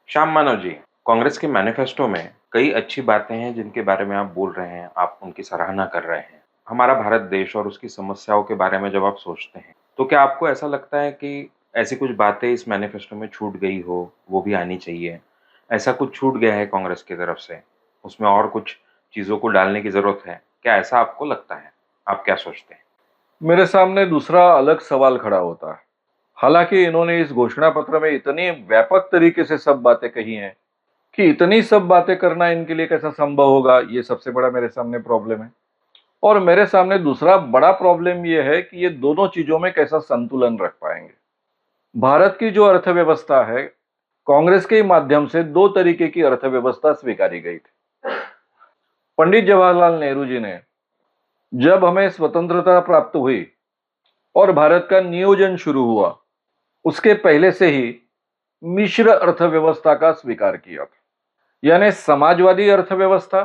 श्याम मानव जी, कांग्रेस के मैनिफेस्टो में कई अच्छी बातें हैं जिनके बारे में आप बोल रहे हैं, आप उनकी सराहना कर रहे हैं। हमारा भारत देश और उसकी समस्याओं के बारे में जब आप सोचते हैं, तो क्या आपको ऐसा लगता है कि ऐसी कुछ बातें इस मैनिफेस्टो में छूट गई हो, वो भी आनी चाहिए? ऐसा कुछ छूट गया है कांग्रेस की तरफ से, उसमें और कुछ चीज़ों को डालने की ज़रूरत है? क्या ऐसा आपको लगता है? आप क्या सोचते हैं? मेरे सामने दूसरा अलग सवाल खड़ा होता है। हालांकि इन्होंने इस घोषणा पत्र में इतनी व्यापक तरीके से सब बातें कही हैं कि इतनी सब बातें करना इनके लिए कैसा संभव होगा, ये सबसे बड़ा मेरे सामने प्रॉब्लम है। और मेरे सामने दूसरा बड़ा प्रॉब्लम ये है कि ये दोनों चीजों में कैसा संतुलन रख पाएंगे। भारत की जो अर्थव्यवस्था है, कांग्रेस के माध्यम से दो तरीके की अर्थव्यवस्था स्वीकारी गई थी। पंडित जवाहरलाल नेहरू जी ने, जब हमें स्वतंत्रता प्राप्त हुई और भारत का नियोजन शुरू हुआ, उसके पहले से ही मिश्र अर्थव्यवस्था का स्वीकार किया था। यानी समाजवादी अर्थव्यवस्था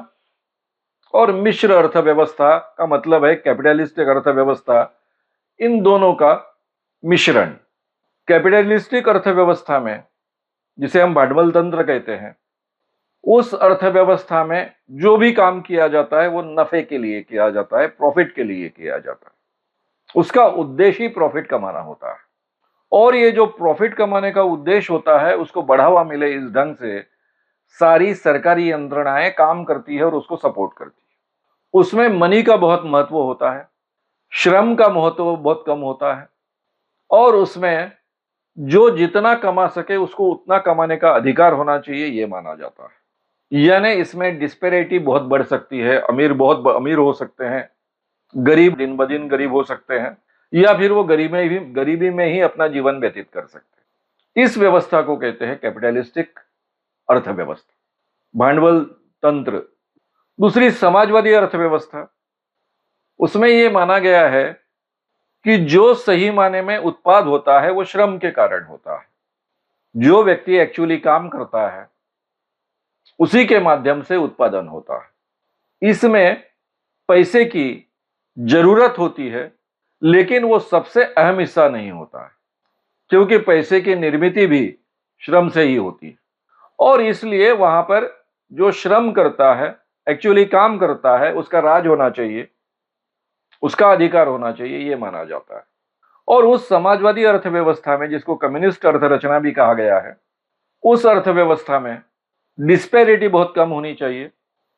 और मिश्र अर्थव्यवस्था का मतलब है कैपिटलिस्टिक अर्थव्यवस्था, इन दोनों का मिश्रण। कैपिटलिस्टिक अर्थव्यवस्था में, जिसे हम भांडवल तंत्र कहते हैं, उस अर्थव्यवस्था में जो भी काम किया जाता है वो नफे के लिए किया जाता है, प्रॉफिट के लिए किया जाता है। उसका उद्देश्य ही प्रॉफिट कमाना होता है। और ये जो प्रॉफिट कमाने का उद्देश्य होता है, उसको बढ़ावा मिले इस ढंग से सारी सरकारी यंत्रणाएं काम करती है और उसको सपोर्ट करती है। उसमें मनी का बहुत महत्व होता है, श्रम का महत्व बहुत कम होता है, और उसमें जो जितना कमा सके उसको उतना कमाने का अधिकार होना चाहिए, ये माना जाता है। यानी इसमें डिस्पेरिटी बहुत बढ़ सकती है, अमीर बहुत अमीर हो सकते हैं, गरीब दिन ब दिन गरीब हो सकते हैं, या फिर वो गरीबी में ही अपना जीवन व्यतीत कर सकते हैं। इस व्यवस्था को कहते हैं कैपिटलिस्टिक अर्थव्यवस्था, भांडवल तंत्र। दूसरी समाजवादी अर्थव्यवस्था, उसमें यह माना गया है कि जो सही माने में उत्पाद होता है वो श्रम के कारण होता है। जो व्यक्ति एक्चुअली काम करता है उसी के माध्यम से उत्पादन होता है। इसमें पैसे की जरूरत होती है, लेकिन वो सबसे अहम हिस्सा नहीं होता है, क्योंकि पैसे की निर्मित भी श्रम से ही होती है। और इसलिए वहां पर जो श्रम करता है, एक्चुअली काम करता है, उसका राज होना चाहिए, उसका अधिकार होना चाहिए, यह माना जाता है। और उस समाजवादी अर्थव्यवस्था में, जिसको कम्युनिस्ट अर्थरचना भी कहा गया है, उस अर्थव्यवस्था में डिस्पैरिटी बहुत कम होनी चाहिए।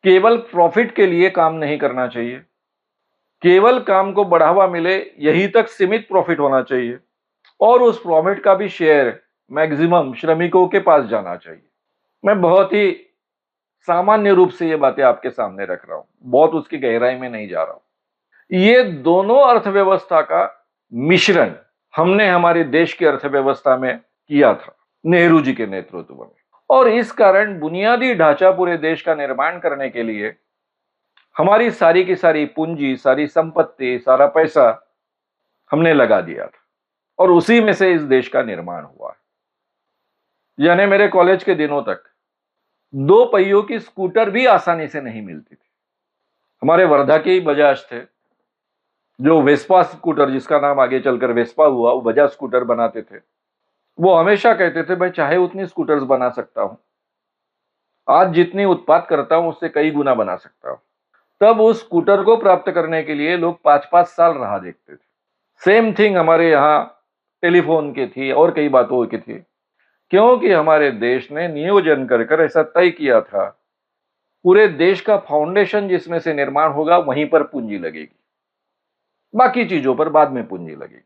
केवल प्रॉफिट के लिए काम नहीं करना चाहिए, केवल काम को बढ़ावा मिले यही तक सीमित प्रॉफिट होना चाहिए, और उस प्रॉफिट का भी शेयर मैक्सिमम श्रमिकों के पास जाना चाहिए। मैं बहुत ही सामान्य रूप से ये बातें आपके सामने रख रहा हूं, बहुत उसकी गहराई में नहीं जा रहा हूं। ये दोनों अर्थव्यवस्था का मिश्रण हमने हमारे देश की अर्थव्यवस्था में किया था, नेहरू जी के नेतृत्व में। और इस कारण बुनियादी ढांचा पूरे देश का निर्माण करने के लिए हमारी सारी की सारी पूंजी, सारी संपत्ति, सारा पैसा हमने लगा दिया था, और उसी में से इस देश का निर्माण हुआ है। यानी मेरे कॉलेज के दिनों तक दो पहियों की स्कूटर भी आसानी से नहीं मिलती थी। हमारे वर्धा के ही बजाज थे, जो वेस्पा स्कूटर, जिसका नाम आगे चलकर वेस्पा हुआ, वो बजाज स्कूटर बनाते थे। वो हमेशा कहते थे, मैं चाहे उतनी स्कूटर्स बना सकता हूं, आज जितनी उत्पाद करता हूं उससे कई गुना बना सकता हूं। तब उस स्कूटर को प्राप्त करने के लिए लोग 5-5 साल राह देखते थे। सेम थिंग हमारे यहाँ टेलीफोन की थी और कई बातों की थी, क्योंकि हमारे देश ने नियोजन कर कर ऐसा तय किया था, पूरे देश का फाउंडेशन जिसमें से निर्माण होगा वहीं पर पूंजी लगेगी, बाकी चीजों पर बाद में पूंजी लगेगी।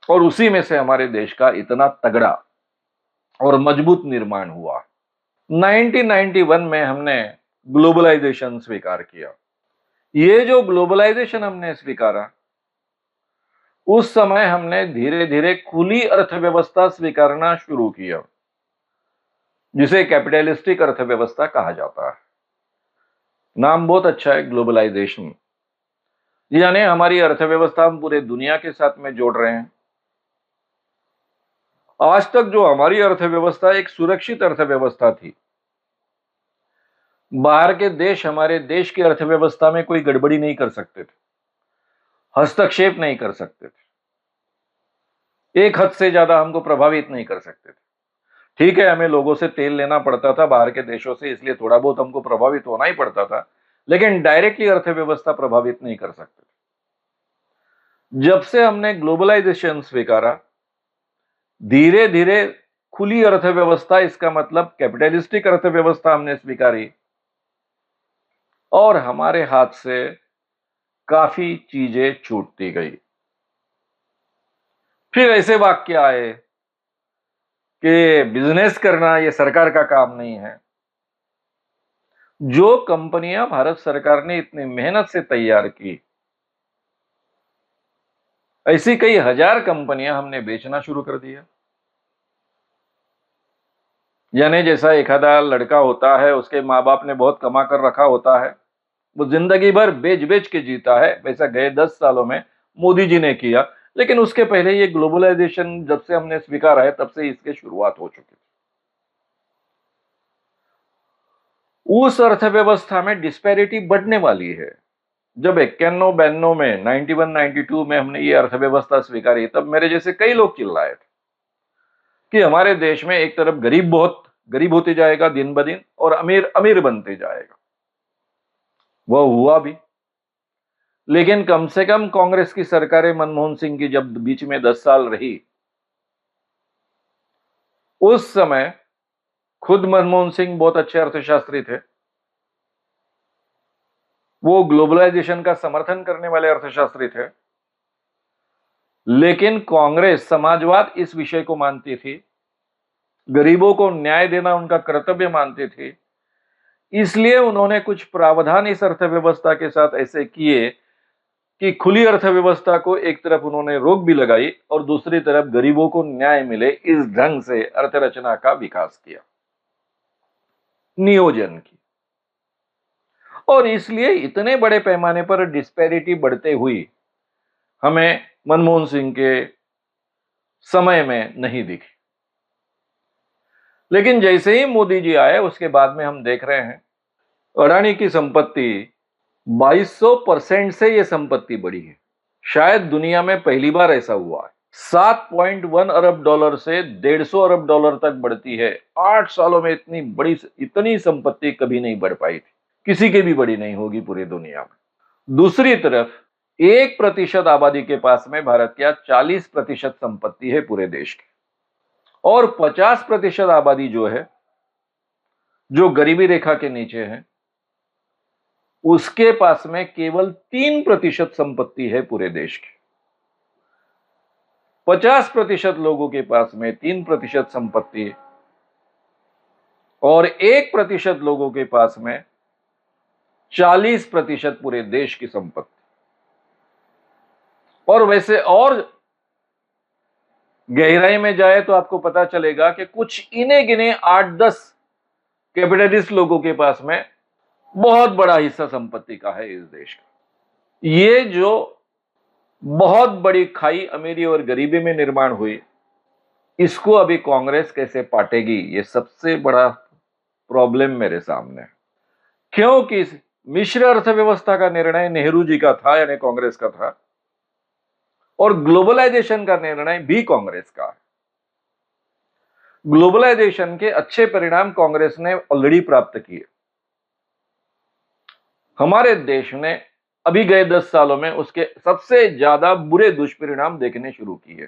और उसी में से हमारे देश का इतना तगड़ा और मजबूत निर्माण हुआ। 1991 में हमने ग्लोबलाइजेशन स्वीकार किया। ये जो ग्लोबलाइजेशन हमने स्वीकारा, उस समय हमने धीरे धीरे खुली अर्थव्यवस्था स्वीकारना शुरू किया, जिसे कैपिटलिस्टिक अर्थव्यवस्था कहा जाता है। नाम बहुत अच्छा है, ग्लोबलाइजेशन। यानी हमारी अर्थव्यवस्था हम पूरे दुनिया के साथ में जोड़ रहे हैं। आज तक जो हमारी अर्थव्यवस्था एक सुरक्षित अर्थव्यवस्था थी, बाहर के देश हमारे देश की अर्थव्यवस्था में कोई गड़बड़ी नहीं कर सकते थे, हस्तक्षेप नहीं कर सकते थे, एक हद से ज्यादा हमको प्रभावित नहीं कर सकते थे। ठीक है, हमें लोगों से तेल लेना पड़ता था बाहर के देशों से, इसलिए थोड़ा बहुत हमको प्रभावित होना ही पड़ता था, लेकिन डायरेक्टली अर्थव्यवस्था प्रभावित नहीं कर सकते। जब से हमने ग्लोबलाइजेशन स्वीकारा, धीरे धीरे खुली अर्थव्यवस्था, इसका मतलब कैपिटलिस्टिक अर्थव्यवस्था हमने स्वीकारी, और हमारे हाथ से काफी चीजें छूटती गई। फिर ऐसे वाक्य आए कि बिजनेस करना ये सरकार का काम नहीं है। जो कंपनियां भारत सरकार ने इतनी मेहनत से तैयार की, ऐसी कई हजार कंपनियां हमने बेचना शुरू कर दिया। यानी जैसा एखादा लड़का होता है, उसके माँ बाप ने बहुत कमा कर रखा होता है, वो जिंदगी भर बेच बेच के जीता है, वैसा गए 10 सालों में मोदी जी ने किया। लेकिन उसके पहले ये ग्लोबलाइजेशन जब से हमने स्वीकारा है, तब से इसकी शुरुआत हो चुकी है। उस अर्थव्यवस्था में डिस्पैरिटी बढ़ने वाली है। जब 91-92 में 91-92 में हमने ये अर्थव्यवस्था स्वीकारी, तब मेरे जैसे कई लोग चिल्लाए थे कि हमारे देश में एक तरफ गरीब बहुत गरीब होते जाएगा दिन ब दिन, और अमीर अमीर बनते जाएगा। वह हुआ भी। लेकिन कम से कम कांग्रेस की सरकारें, मनमोहन सिंह की जब बीच में 10 साल रही, उस समय खुद मनमोहन सिंह बहुत अच्छे अर्थशास्त्री थे, वो ग्लोबलाइजेशन का समर्थन करने वाले अर्थशास्त्री थे। लेकिन कांग्रेस समाजवाद इस विषय को मानती थी, गरीबों को न्याय देना उनका कर्तव्य मानती थी। इसलिए उन्होंने कुछ प्रावधान इस अर्थव्यवस्था के साथ ऐसे किए कि खुली अर्थव्यवस्था को एक तरफ उन्होंने रोक भी लगाई, और दूसरी तरफ गरीबों को न्याय मिले, इस ढंग से अर्थरचना का विकास किया, नियोजन की। और इसलिए इतने बड़े पैमाने पर डिस्पैरिटी बढ़ते हुई हमें मनमोहन सिंह के समय में नहीं दिखी। लेकिन जैसे ही मोदी जी आए, उसके बाद में हम देख रहे हैं अडानी की संपत्ति 2200% से ये संपत्ति बढ़ी है। शायद दुनिया में पहली बार ऐसा हुआ है। 7.1 अरब डॉलर से 150 अरब डॉलर तक बढ़ती है। 8 सालों में इतनी संपत्ति कभी नहीं बढ़ पाई थी, किसी की भी बड़ी नहीं होगी पूरी दुनिया में। दूसरी तरफ 1% आबादी के पास में भारत का 40% संपत्ति है पूरे देश की, और 50% आबादी जो है, जो गरीबी रेखा के नीचे है, उसके पास में केवल 3% संपत्ति है पूरे देश की। 50% लोगों के पास में 3% संपत्ति, और 1% लोगों के पास में 40% पूरे देश की संपत्ति। और वैसे और गहराई में जाए तो आपको पता चलेगा कि कुछ इने गिने 8-10 कैपिटलिस्ट लोगों के पास में बहुत बड़ा हिस्सा संपत्ति का है इस देश का। ये जो बहुत बड़ी खाई अमीरी और गरीबी में निर्माण हुई, इसको अभी कांग्रेस कैसे पाटेगी, ये सबसे बड़ा प्रॉब्लम मेरे सामने है। क्योंकि मिश्र अर्थव्यवस्था का निर्णय नेहरू जी का था, यानी कांग्रेस का था, और ग्लोबलाइजेशन का निर्णय भी कांग्रेस का है। ग्लोबलाइजेशन के अच्छे परिणाम कांग्रेस ने ऑलरेडी प्राप्त किए। हमारे देश ने अभी गए 10 सालों में उसके सबसे ज्यादा बुरे दुष्परिणाम देखने शुरू किए।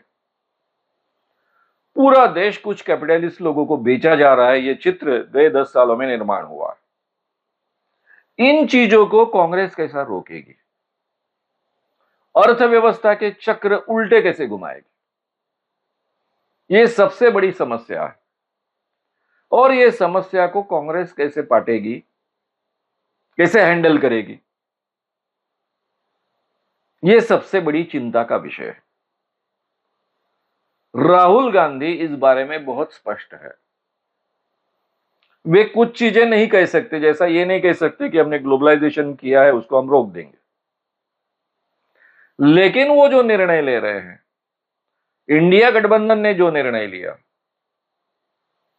पूरा देश कुछ कैपिटलिस्ट लोगों को बेचा जा रहा है, यह चित्र गए 10 सालों में निर्माण हुआ। इन चीजों को कांग्रेस कैसा रोकेगी? अर्थव्यवस्था के चक्र उल्टे कैसे घुमाएगी? यह सबसे बड़ी समस्या है। और यह समस्या को कांग्रेस कैसे पाटेगी, कैसे हैंडल करेगी, यह सबसे बड़ी चिंता का विषय है। राहुल गांधी इस बारे में बहुत स्पष्ट है। वे कुछ चीजें नहीं कह सकते, जैसा ये नहीं कह सकते कि हमने ग्लोबलाइजेशन किया है उसको हम रोक देंगे। लेकिन वो जो निर्णय ले रहे हैं, इंडिया गठबंधन ने जो निर्णय लिया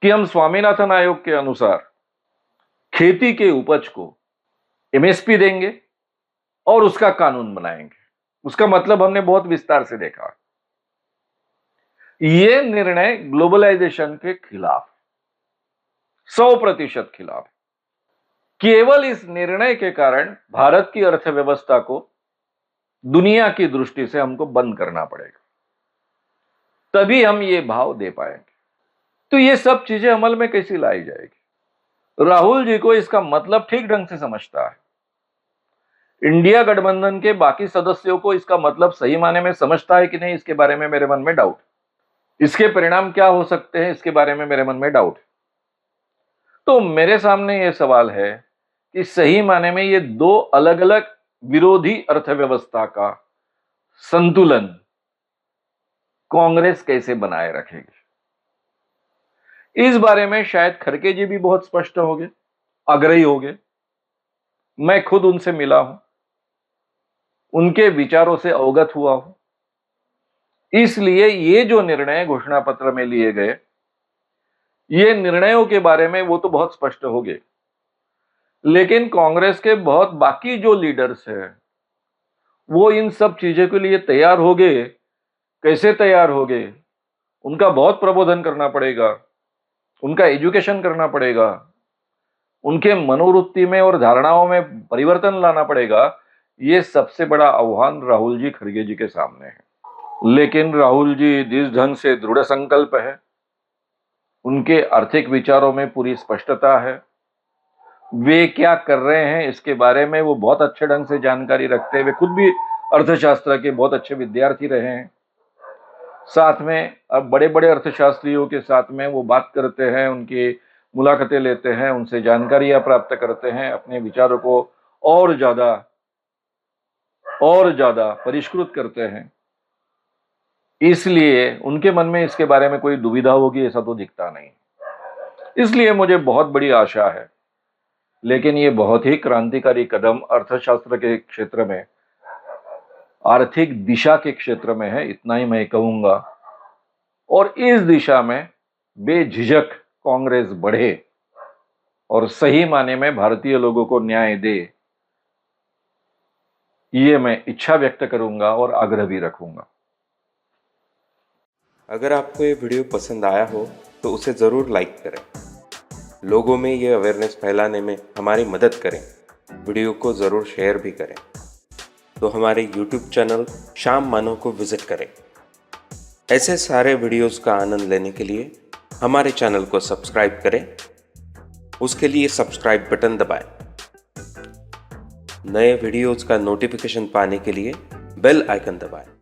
कि हम स्वामीनाथन आयोग के अनुसार खेती के उपज को एमएसपी देंगे और उसका कानून बनाएंगे, उसका मतलब हमने बहुत विस्तार से देखा। यह निर्णय ग्लोबलाइजेशन के खिलाफ, 100% खिलाफ है। केवल इस निर्णय के कारण भारत की अर्थव्यवस्था को दुनिया की दृष्टि से हमको बंद करना पड़ेगा, तभी हम ये भाव दे पाएंगे। तो ये सब चीजें अमल में कैसी लाई जाएगी? राहुल जी को इसका मतलब ठीक ढंग से समझता है। इंडिया गठबंधन के बाकी सदस्यों को इसका मतलब सही माने में समझता है कि नहीं, इसके बारे में मेरे मन में डाउट। इसके परिणाम क्या हो सकते हैं, इसके बारे में मेरे मन में डाउट। तो मेरे सामने यह सवाल है कि सही माने में ये दो अलग अलग विरोधी अर्थव्यवस्था का संतुलन कांग्रेस कैसे बनाए रखेगी? इस बारे में शायद खड़गे जी भी बहुत स्पष्ट होंगे, आग्रही होंगे। मैं खुद उनसे मिला हूं, उनके विचारों से अवगत हुआ हूं। इसलिए ये जो निर्णय घोषणा पत्र में लिए गए, ये निर्णयों के बारे में वो तो बहुत स्पष्ट हो गए, लेकिन कांग्रेस के बहुत बाकी जो लीडर्स हैं वो इन सब चीजों के लिए तैयार हो गए। कैसे तैयार हो गए? उनका बहुत प्रबोधन करना पड़ेगा, उनका एजुकेशन करना पड़ेगा, उनके मनोवृत्ति में और धारणाओं में परिवर्तन लाना पड़ेगा। ये सबसे बड़ा आह्वान राहुल जी खड़गे जी के सामने है। लेकिन राहुल जी जिस ढंग से दृढ़ संकल्प है, उनके आर्थिक विचारों में पूरी स्पष्टता है, वे क्या कर रहे हैं इसके बारे में वो बहुत अच्छे ढंग से जानकारी रखते हैं। वे खुद भी अर्थशास्त्र के बहुत अच्छे विद्यार्थी रहे हैं। साथ में अब बड़े बड़े अर्थशास्त्रियों के साथ में वो बात करते हैं, उनकी मुलाकातें लेते हैं, उनसे जानकारियां प्राप्त करते हैं, अपने विचारों को और ज्यादा परिष्कृत करते हैं। इसलिए उनके मन में इसके बारे में कोई दुविधा होगी ऐसा तो दिखता नहीं। इसलिए मुझे बहुत बड़ी आशा है। लेकिन ये बहुत ही क्रांतिकारी कदम अर्थशास्त्र के क्षेत्र में, आर्थिक दिशा के क्षेत्र में है, इतना ही मैं कहूंगा। और इस दिशा में बेझिझक कांग्रेस बढ़े और सही माने में भारतीय लोगों को न्याय दे, ये मैं इच्छा व्यक्त करूंगा और आग्रह भी रखूंगा। अगर आपको ये वीडियो पसंद आया हो तो उसे ज़रूर लाइक करें, लोगों में ये अवेयरनेस फैलाने में हमारी मदद करें। वीडियो को ज़रूर शेयर भी करें। तो हमारे YouTube चैनल शाम मानव को विज़िट करें। ऐसे सारे वीडियोस का आनंद लेने के लिए हमारे चैनल को सब्सक्राइब करें। उसके लिए सब्सक्राइब बटन दबाएं। नए वीडियोस का नोटिफिकेशन पाने के लिए बेल आइकन दबाएं।